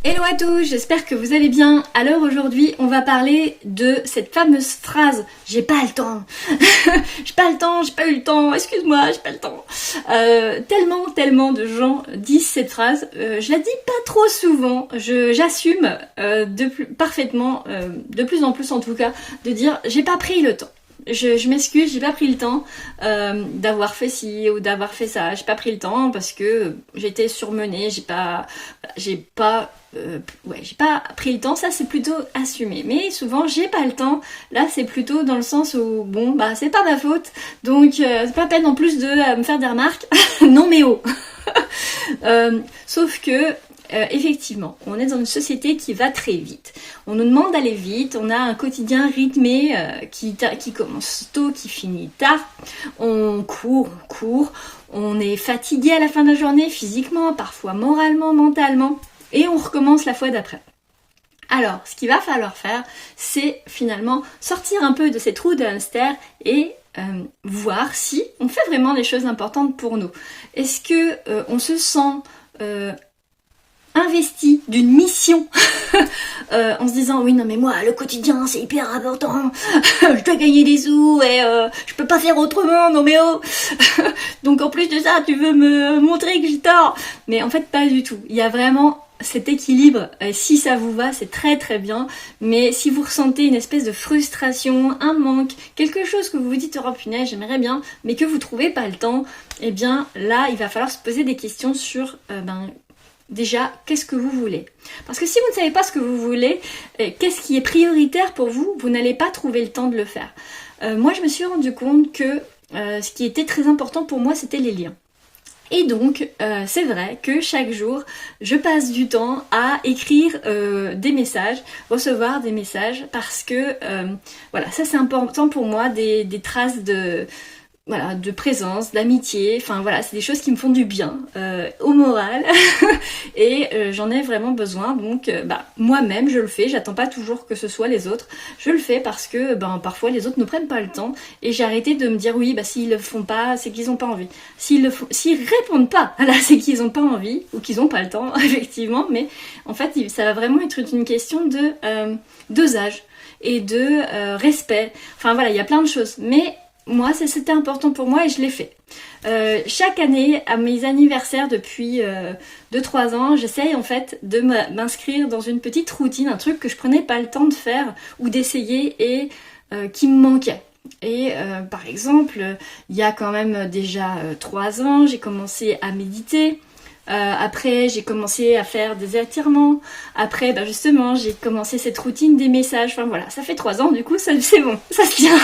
Hello à tous, j'espère que vous allez bien. Alors aujourd'hui, on va parler de cette fameuse phrase « j'ai pas le temps ». J'ai pas le temps, j'ai pas eu le temps, excuse-moi, j'ai pas le temps. Tellement de gens disent cette phrase. Je la dis pas trop souvent, j'assume parfaitement, de plus en plus en tout cas, de dire « j'ai pas pris le temps ». Je m'excuse, j'ai pas pris le temps d'avoir fait ci ou d'avoir fait ça. J'ai pas pris le temps parce que j'étais surmenée, j'ai pas pris le temps. Ça c'est plutôt assumé. Mais souvent j'ai pas le temps. Là c'est plutôt dans le sens où bon bah c'est pas ma faute. Donc c'est pas peine en plus de me faire des remarques. Non mais oh. Sauf que effectivement, on est dans une société qui va très vite. On nous demande d'aller vite, on a un quotidien rythmé qui commence tôt, qui finit tard. On court, on est fatigué à la fin de la journée, physiquement, parfois moralement, mentalement, et on recommence la fois d'après. Alors, ce qu'il va falloir faire, c'est finalement sortir un peu de cette roue de hamster et voir si on fait vraiment des choses importantes pour nous. Est-ce que on se sent investi d'une mission en se disant oui non mais moi le quotidien c'est hyper important, je dois gagner des sous et je peux pas faire autrement, non mais oh donc en plus de ça tu veux me montrer que j'ai tort, mais en fait pas du tout. Il y a vraiment cet équilibre, si ça vous va c'est très très bien, mais si vous ressentez une espèce de frustration, un manque, quelque chose que vous vous dites oh punaise j'aimerais bien mais que vous trouvez pas le temps, eh bien là il va falloir se poser des questions sur déjà, qu'est-ce que vous voulez? Parce que si vous ne savez pas ce que vous voulez, qu'est-ce qui est prioritaire pour vous, vous n'allez pas trouver le temps de le faire. Moi, je me suis rendu compte que ce qui était très important pour moi, c'était les liens. Et donc, c'est vrai que chaque jour, je passe du temps à écrire des messages, recevoir des messages, parce que, voilà, ça c'est important pour moi, des traces de présence, d'amitié, enfin voilà, c'est des choses qui me font du bien au moral et j'en ai vraiment besoin, donc moi-même je le fais, j'attends pas toujours que ce soit les autres, je le fais parce que parfois les autres ne prennent pas le temps et j'ai arrêté de me dire oui s'ils le font pas, c'est qu'ils ont pas envie. S'ils répondent pas, là c'est qu'ils ont pas envie ou qu'ils ont pas le temps, effectivement, mais en fait ça va vraiment être une question de dosage et de respect, enfin voilà, il y a plein de choses, mais moi, c'était important pour moi et je l'ai fait. Chaque année, à mes anniversaires depuis 2-3 ans, j'essaye en fait de m'inscrire dans une petite routine, un truc que je prenais pas le temps de faire ou d'essayer et qui me manquait. Et par exemple, il y a quand même déjà 3 ans, j'ai commencé à méditer. Après j'ai commencé à faire des étirements, après justement j'ai commencé cette routine des messages, enfin voilà, ça fait 3 ans du coup, c'est bon, ça se tient.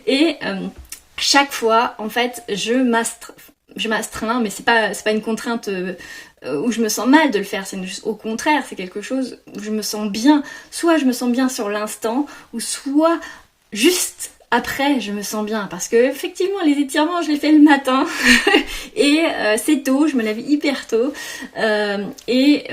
Et chaque fois en fait je m'astreins, mais c'est pas une contrainte où je me sens mal de le faire, c'est juste au contraire, c'est quelque chose où je me sens bien, soit je me sens bien sur l'instant, ou soit juste après je me sens bien, parce que effectivement les étirements je les fais le matin et c'est tôt, je me lève hyper tôt et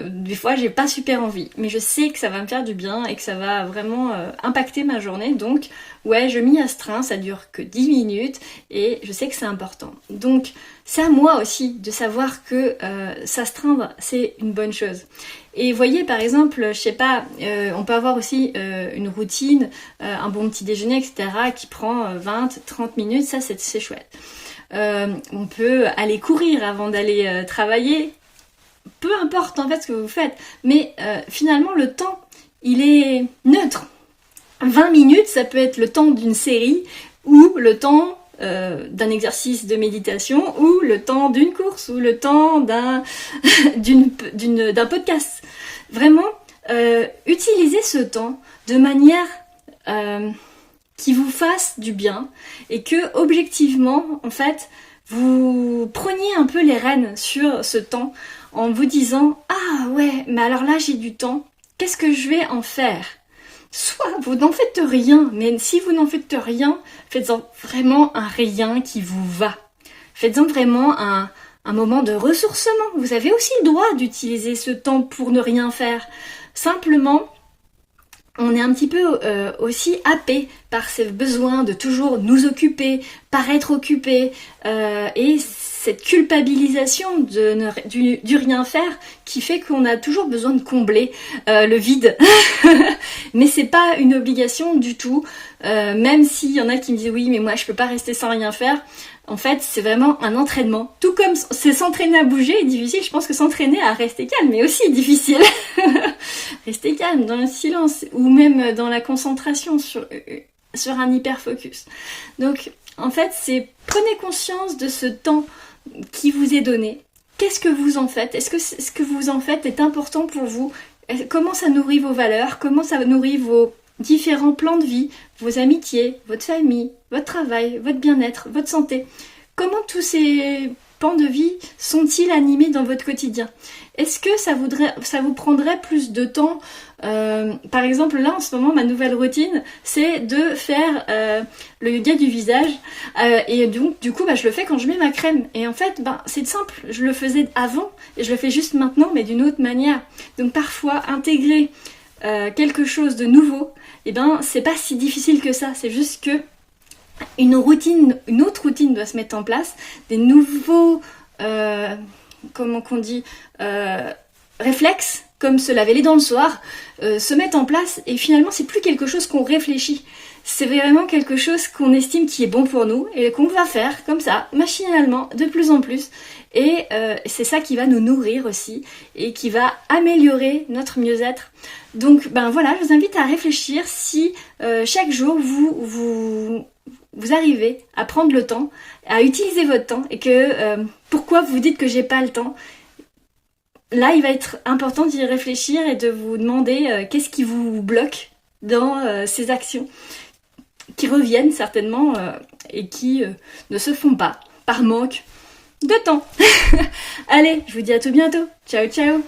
des fois j'ai pas super envie, mais je sais que ça va me faire du bien et que ça va vraiment impacter ma journée, donc ouais je m'y astreins, ça dure que 10 minutes et je sais que c'est important, donc c'est à moi aussi de savoir que s'astreindre c'est une bonne chose. Et voyez par exemple, je sais pas, on peut avoir aussi une routine, un bon petit déjeuner, etc. qui prend 20-30 minutes, ça c'est chouette. On peut aller courir avant d'aller travailler, peu importe en fait ce que vous faites, mais finalement le temps il est neutre. 20 minutes ça peut être le temps d'une série ou le temps d'un exercice de méditation ou le temps d'une course ou le temps d'un podcast. Vraiment, utilisez ce temps de manière qui vous fasse du bien et que objectivement, en fait, vous preniez un peu les rênes sur ce temps en vous disant « Ah ouais, mais alors là j'ai du temps, qu'est-ce que je vais en faire ?» Soit vous n'en faites rien, mais si vous n'en faites rien, faites-en vraiment un rien qui vous va. Faites-en vraiment un moment de ressourcement. Vous avez aussi le droit d'utiliser ce temps pour ne rien faire. Simplement, on est un petit peu aussi happé par ce besoin de toujours nous occuper, paraître occupé, et cette culpabilisation du rien faire qui fait qu'on a toujours besoin de combler le vide. Mais c'est pas une obligation du tout, même s'il y en a qui me disent oui mais moi je peux pas rester sans rien faire. En fait c'est vraiment un entraînement. Tout comme c'est s'entraîner à bouger est difficile, je pense que s'entraîner à rester calme est aussi difficile. Rester calme dans le silence ou même dans la concentration sur un hyper focus. Donc en fait c'est prenez conscience de ce temps qui vous est donné. Qu'est-ce que vous en faites? Est-ce que ce que vous en faites est important pour vous? Comment ça nourrit vos valeurs? Comment ça nourrit vos différents plans de vie, vos amitiés, votre famille, votre travail, votre bien-être, votre santé? Comment tous ces pans de vie sont-ils animés dans votre quotidien? Est-ce que ça vous prendrait plus de temps? Par exemple, là en ce moment, ma nouvelle routine, c'est de faire le yoga du visage. Et donc, du coup, je le fais quand je mets ma crème. Et en fait, c'est simple. Je le faisais avant et je le fais juste maintenant, mais d'une autre manière. Donc, parfois, intégrer quelque chose de nouveau, c'est pas si difficile que ça. C'est juste que une autre routine doit se mettre en place. Des nouveaux, réflexes, comme se laver les dents le soir, se mettent en place et finalement c'est plus quelque chose qu'on réfléchit, c'est vraiment quelque chose qu'on estime qui est bon pour nous et qu'on va faire comme ça, machinalement, de plus en plus et c'est ça qui va nous nourrir aussi et qui va améliorer notre mieux-être. Donc voilà, je vous invite à réfléchir si chaque jour vous arrivez à prendre le temps, à utiliser votre temps et que pourquoi vous dites que j'ai pas le temps. Là, il va être important d'y réfléchir et de vous demander qu'est-ce qui vous bloque dans ces actions qui reviennent certainement et qui ne se font pas par manque de temps. Allez, je vous dis à tout bientôt. Ciao, ciao.